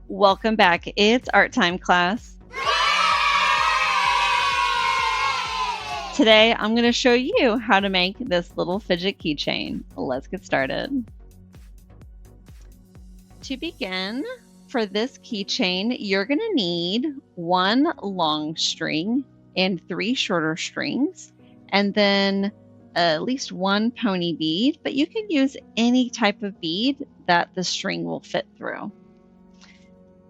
Welcome back. It's art time, class. Today, I'm going to show you how to make this little fidget keychain. Let's get started. To begin, for this keychain, you're going to need one long string and 3 shorter strings, and then at least 1 pony bead, but you can use any type of bead that the string will fit through.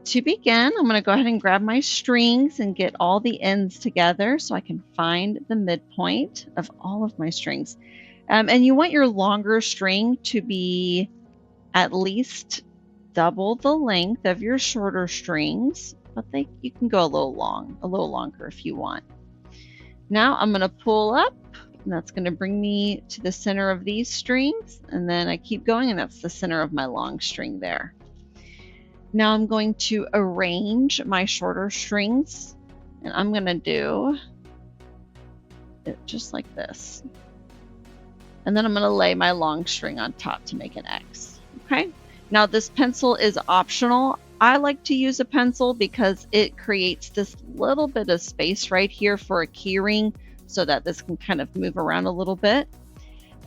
To begin, I'm going to go ahead and grab my strings and get all the ends together so I can find the midpoint of all of my strings. And you want your longer string to be at least double the length of your shorter strings, but you can go a little longer if you want. Now I'm going to pull up, and that's going to bring me to the center of these strings, and then I keep going, and that's the center of my long string there. Now I'm going to arrange my shorter strings, and I'm going to do it just like this. And then I'm going to lay my long string on top to make an X. Okay. Now this pencil is optional. I like to use a pencil because it creates this little bit of space right here for a key ring so that this can kind of move around a little bit.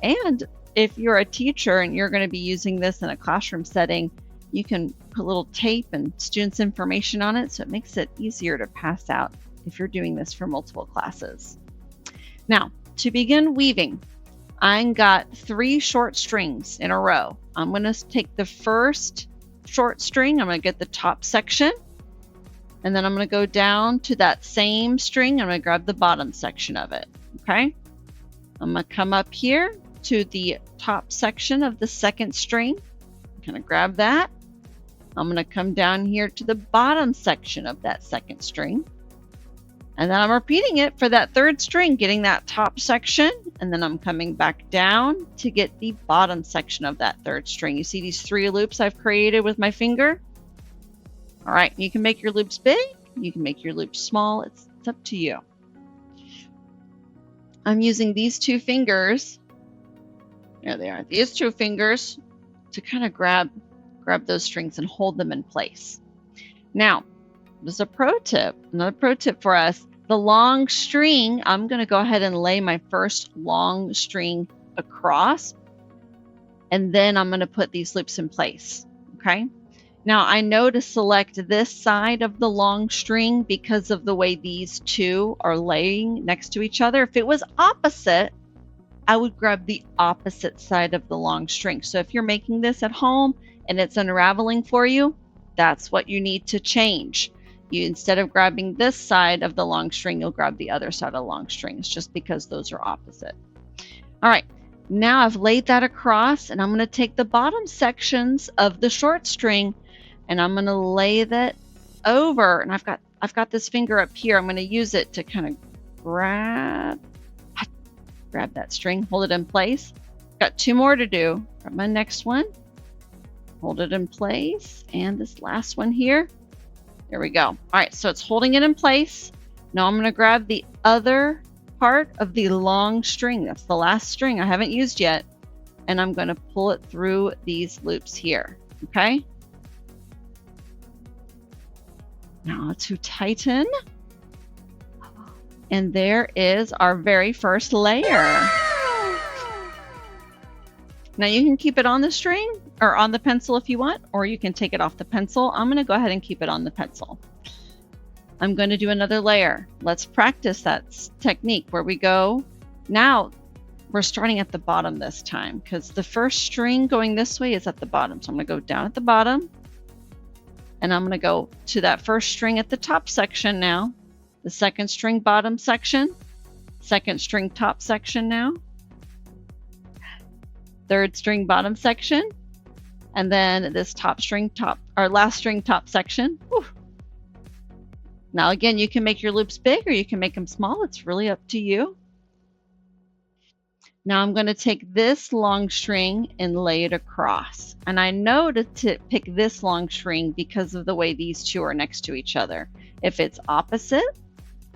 And if you're a teacher and you're going to be using this in a classroom setting, you can put a little tape and students' information on it, so it makes it easier to pass out if you're doing this for multiple classes. Now, to begin weaving, I've got 3 short strings in a row. I'm going to take the first short string, I'm going to get the top section, and then I'm going to go down to that same string, I'm going to grab the bottom section of it. Okay? I'm going to come up here to the top section of the second string, I'm going to grab that. I'm going to come down here to the bottom section of that second string. And then I'm repeating it for that third string, getting that top section. And then I'm coming back down to get the bottom section of that third string. You see these 3 loops I've created with my finger? All right, you can make your loops big. You can make your loops small. It's up to you. I'm using these 2 fingers. There they are. These 2 fingers to kind of grab those strings and hold them in place. Now, there's a pro tip, another pro tip for us. The long string, I'm going to go ahead and lay my first long string across, and then I'm going to put these loops in place. Okay. Now I know to select this side of the long string because of the way these 2 are laying next to each other. If it was opposite, I would grab the opposite side of the long string. So if you're making this at home and it's unraveling for you, that's what you need to change. Instead of grabbing this side of the long string, you'll grab the other side of the long string. It's just because those are opposite. All right, now I've laid that across, and I'm going to take the bottom sections of the short string, and I'm going to lay that over. And I've got this finger up here. I'm going to use it to kind of grab that string, hold it in place. Got 2 more to do. Grab my next one, hold it in place, and this last one here. There we go. All right, so it's holding it in place. Now I'm going to grab the other part of the long string. That's the last string I haven't used yet. And I'm going to pull it through these loops here. Okay. Now to tighten. And there is our very first layer. Now you can keep it on the string or on the pencil if you want, or you can take it off the pencil. I'm going to go ahead and keep it on the pencil. I'm going to do another layer. Let's practice that technique where we go. Now we're starting at the bottom this time because the first string going this way is at the bottom. So I'm going to go down at the bottom, and I'm going to go to that first string at the top section now. The second string bottom section, second string top section now. Third string bottom section, and then this top string last string top section. Whew. Now again, you can make your loops big or you can make them small. It's really up to you. Now I'm going to take this long string and lay it across. And I know to pick this long string because of the way these 2 are next to each other. If it's opposite,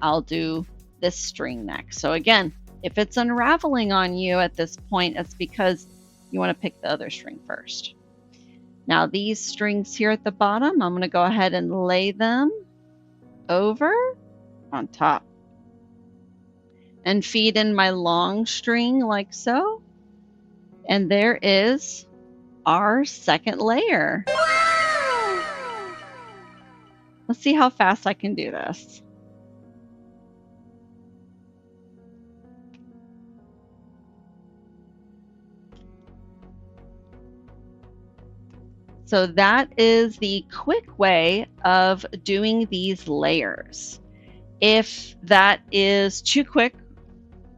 I'll do this string next. So again, if it's unraveling on you at this point, it's because you want to pick the other string first. Now these strings here at the bottom, I'm going to go ahead and lay them over on top and feed in my long string like so. And there is our second layer. Let's see how fast I can do this. So that is the quick way of doing these layers. If that is too quick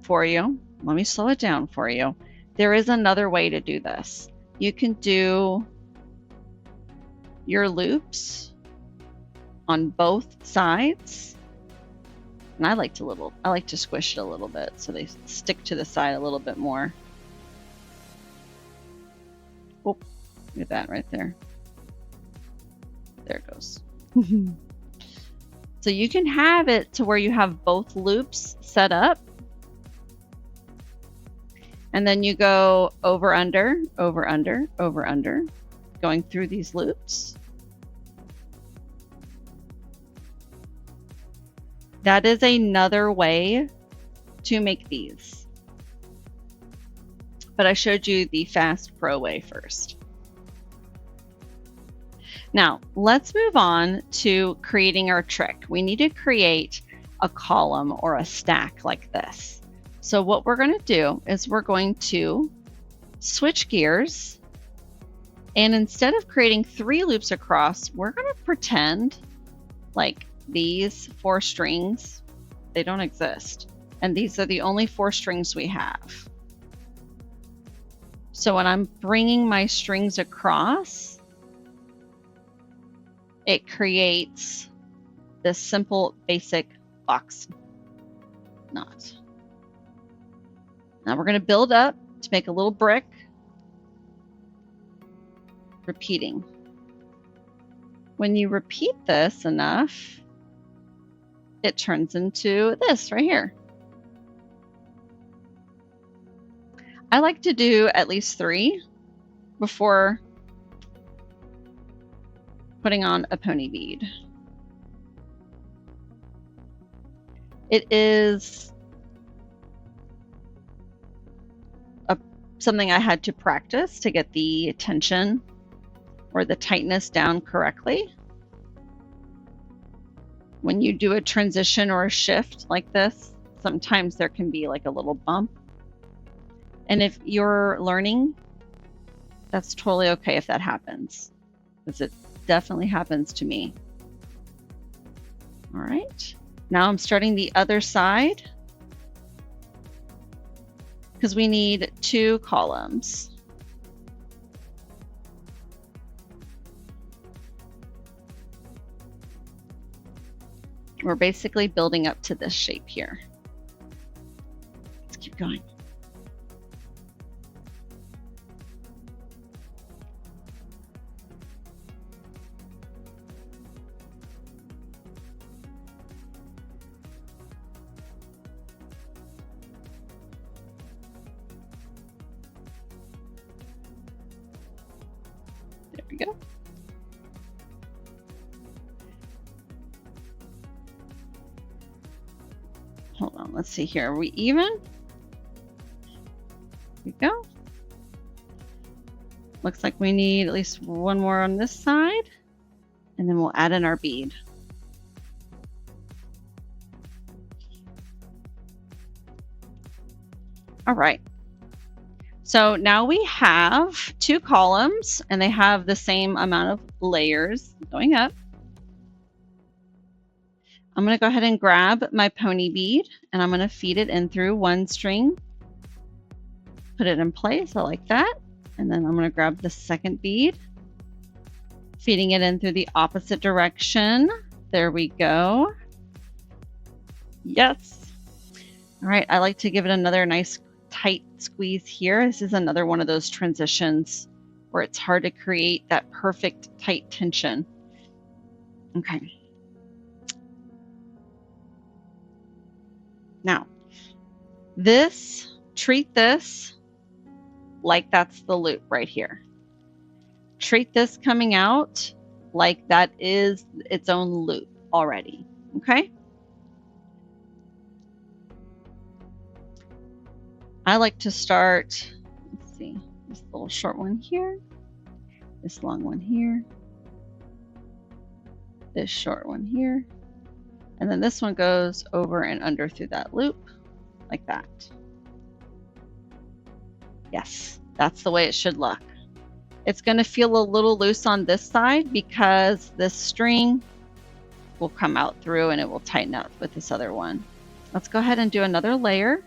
for you, let me slow it down for you. There is another way to do this. You can do your loops on both sides. And I like to squish it a little bit so they stick to the side a little bit more. Oh, look at that right there. There it goes. So you can have it to where you have both loops set up. And then you go over, under, over, under, over, under, going through these loops. That is another way to make these. But I showed you the fast pro way first. Now, let's move on to creating our trick. We need to create a column or a stack like this. So what we're going to do is we're going to switch gears. And instead of creating 3 loops across, we're going to pretend like these 4 strings, they don't exist. And these are the only 4 strings we have. So when I'm bringing my strings across, it creates this simple basic box knot. Now we're going to build up to make a little brick, repeating. When you repeat this enough, it turns into this right here. I like to do at least 3 before putting on a pony bead. It is something I had to practice to get the tension or the tightness down correctly. When you do a transition or a shift like this, sometimes there can be like a little bump. And if you're learning, that's totally okay if that happens, because it definitely happens to me. All right, now I'm starting the other side because we need 2 columns. We're basically building up to this shape here. Let's keep going. There we go. Hold on, let's see here. Are we even? There we go. Looks like we need at least 1 more on this side, and then we'll add in our bead. All right. So now we have 2 columns, and they have the same amount of layers going up. I'm going to go ahead and grab my pony bead, and I'm going to feed it in through 1 string. Put it in place. I like that. And then I'm going to grab the second bead, feeding it in through the opposite direction. There we go. Yes. All right. I like to give it another nice tight squeeze here. This is another one of those transitions where it's hard to create that perfect tight tension. Okay. Now, treat this like that's the loop right here. treat this coming out like that is its own loop already, okay? I like to start, let's see, this little short one here, this long one here, this short one here, and then this one goes over and under through that loop, like that. Yes, that's the way it should look. It's going to feel a little loose on this side because this string will come out through and it will tighten up with this other one. Let's go ahead and do another layer.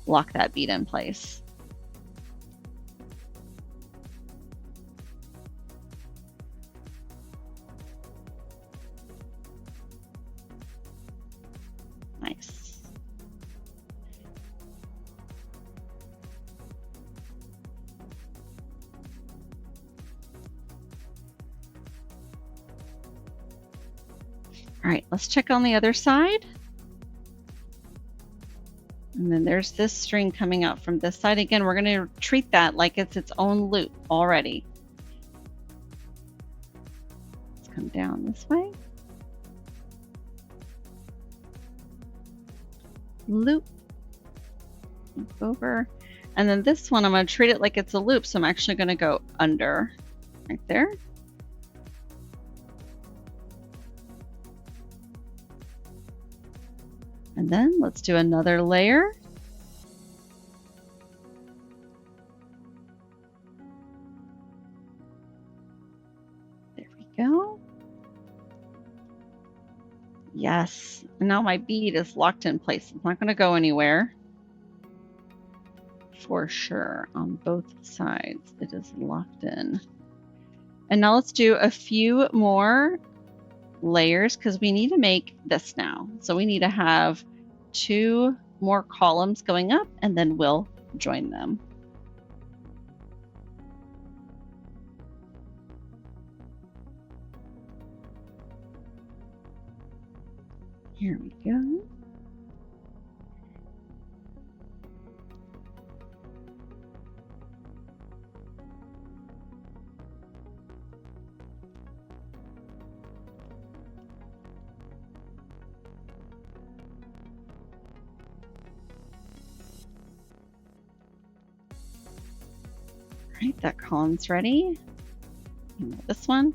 Lock that bead in place. Nice. All right, let's check on the other side. And then there's this string coming out from this side. Again, we're going to treat that like it's its own loop already. Let's come down this way. Loop. Loop over. And then this one, I'm going to treat it like it's a loop. So I'm actually going to go under right there. And then let's do another layer. There we go. Yes. And now my bead is locked in place. It's not going to go anywhere. For sure. On both sides, it is locked in. And now let's do a few more layers because we need to make this now. So we need to have 2 more columns going up and then we'll join them. Here we go. Right, that column's ready. And this one.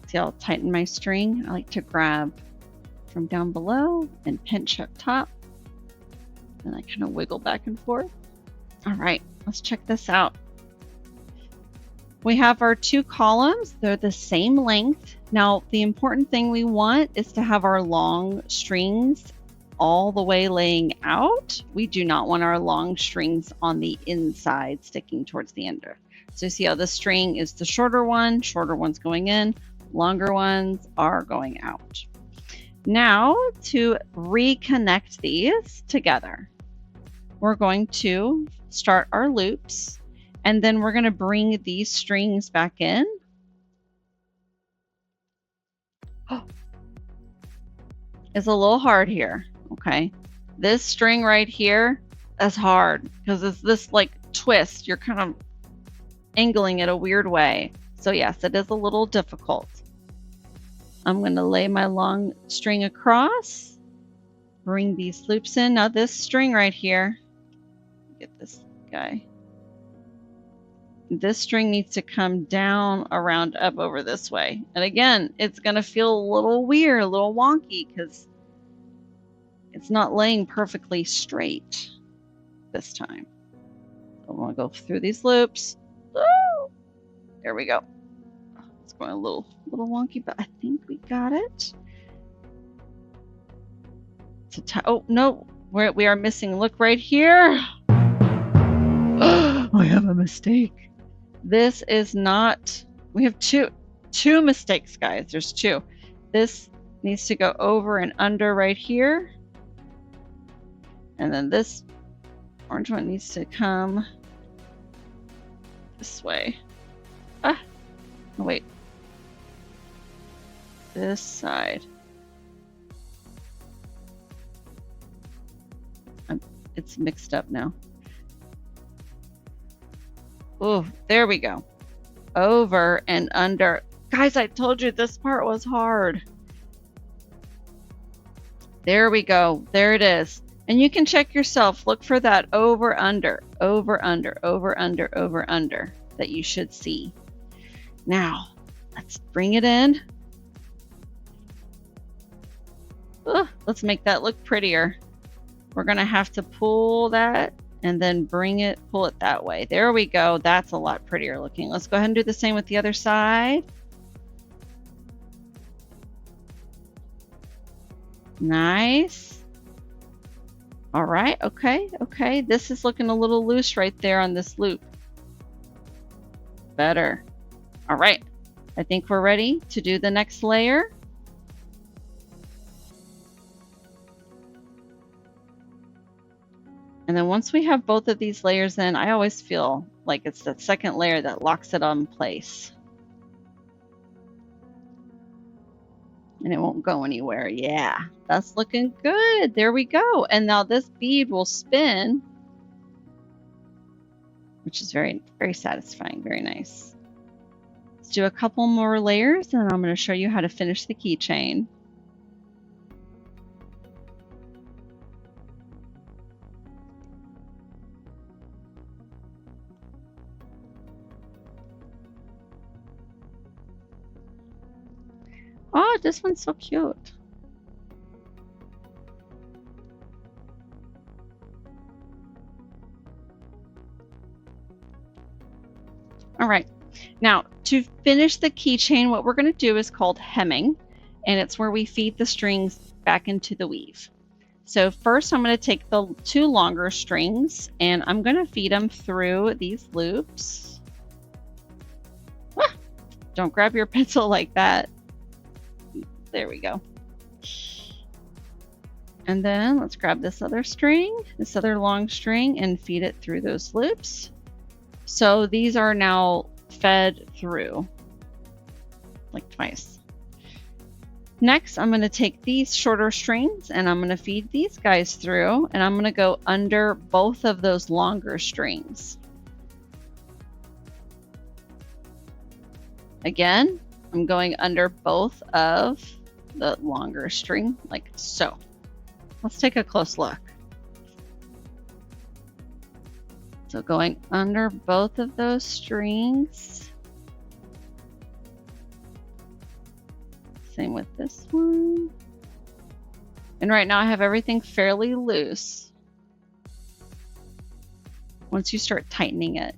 See, I'll tighten my string. I like to grab from down below and pinch up top. And I kind of wiggle back and forth. All right, let's check this out. We have our 2 columns. They're the same length. Now, the important thing we want is to have our long strings all the way laying out. We do not want our long strings on the inside sticking towards the end. So you see how this string is the shorter one's going in, longer ones are going out. Now, to reconnect these together, we're going to start our loops, and then we're going to bring these strings back in. It's a little hard here, okay? This string right here is hard because it's this like twist. You're kind of angling it a weird way. So yes, it is a little difficult. I'm going to lay my long string across, bring these loops in. Now this string right here, get this guy. This string needs to come down, around, up, over this way. And again, it's going to feel a little weird, a little wonky because it's not laying perfectly straight this time. So I'm going to go through these loops. Oh, there we go. It's going a little wonky, but I think we got it. Oh, no, we are missing. Look right here. I have a mistake. This is not, we have two mistakes, guys. There's two. This needs to go over and under right here. And then this orange one needs to come this way. Ah, oh, wait. This side. It's mixed up now. Oh, there we go. Over and under. Guys, I told you this part was hard. There we go. There it is. And you can check yourself. Look for that over, under, over, under, over, under, over, under that you should see. Now, let's bring it in. Let's make that look prettier. We're going to have to pull that and then pull it that way. There we go. That's a lot prettier looking. Let's go ahead and do the same with the other side. Nice. All right. Okay. This is looking a little loose right there on this loop. Better. All right. I think we're ready to do the next layer. And then once we have both of these layers in, I always feel like it's that second layer that locks it on place. And it won't go anywhere. Yeah, that's looking good. There we go. And now this bead will spin, which is very, very satisfying. Very nice. Let's do a couple more layers, and I'm going to show you how to finish the keychain. Oh, this one's so cute. All right. Now, to finish the keychain, what we're going to do is called hemming, and it's where we feed the strings back into the weave. So first, I'm going to take the two longer strings, and I'm going to feed them through these loops. Ah, don't grab your pencil like that. There we go. And then let's grab this other string, this other long string, and feed it through those loops. So these are now fed through, like twice. Next, I'm going to take these shorter strings and I'm going to feed these guys through, and I'm going to go under both of those longer strings. Again, I'm going under both of the longer string, like so. Let's take a close look. So going under both of those strings. Same with this one. And right now I have everything fairly loose. Once you start tightening it,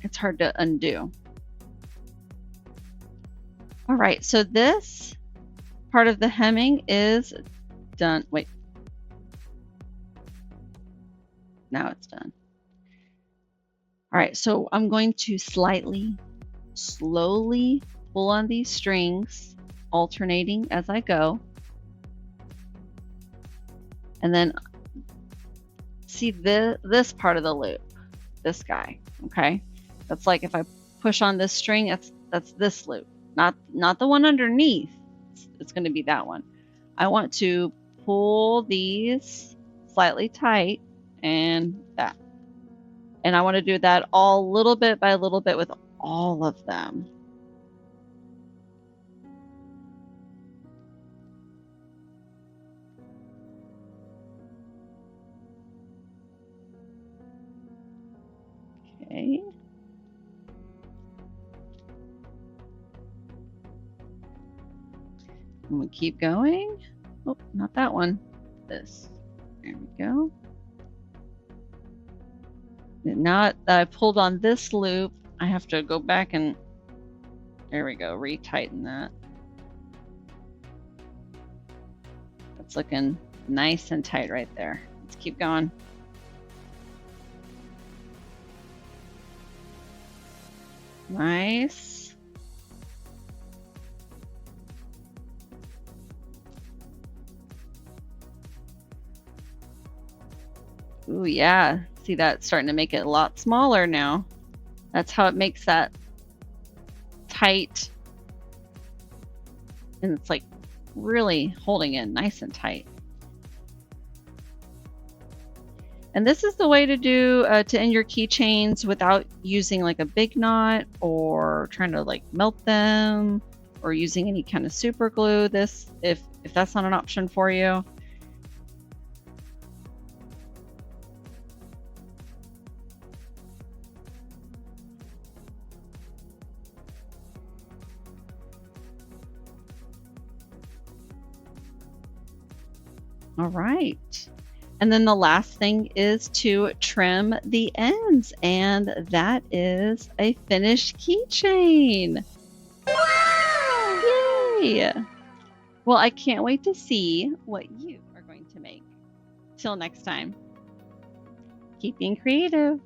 it's hard to undo. All right, so this part of the hemming is done. Wait. Now it's done. All right, so I'm going to slowly pull on these strings, alternating as I go. And then see this part of the loop, this guy, okay? That's like if I push on this string, that's this loop, not the one underneath. It's going to be that one. I want to pull these slightly tight and that. And I want to do that all little bit by little bit with all of them. Okay. And we keep going. Oh, not that one. This. There we go. Now that I pulled on this loop, I have to go back and there we go, retighten that. That's looking nice and tight right there. Let's keep going. Nice. Ooh, yeah. See, that's starting to make it a lot smaller now. That's how it makes that tight. And it's like really holding it nice and tight. And this is the way to do to end your keychains without using like a big knot or trying to like melt them or using any kind of super glue. This, if that's not an option for you. All right. And then the last thing is to trim the ends, and that is a finished keychain. Wow! Yay! Well, I can't wait to see what you are going to make. Till next time, keep being creative.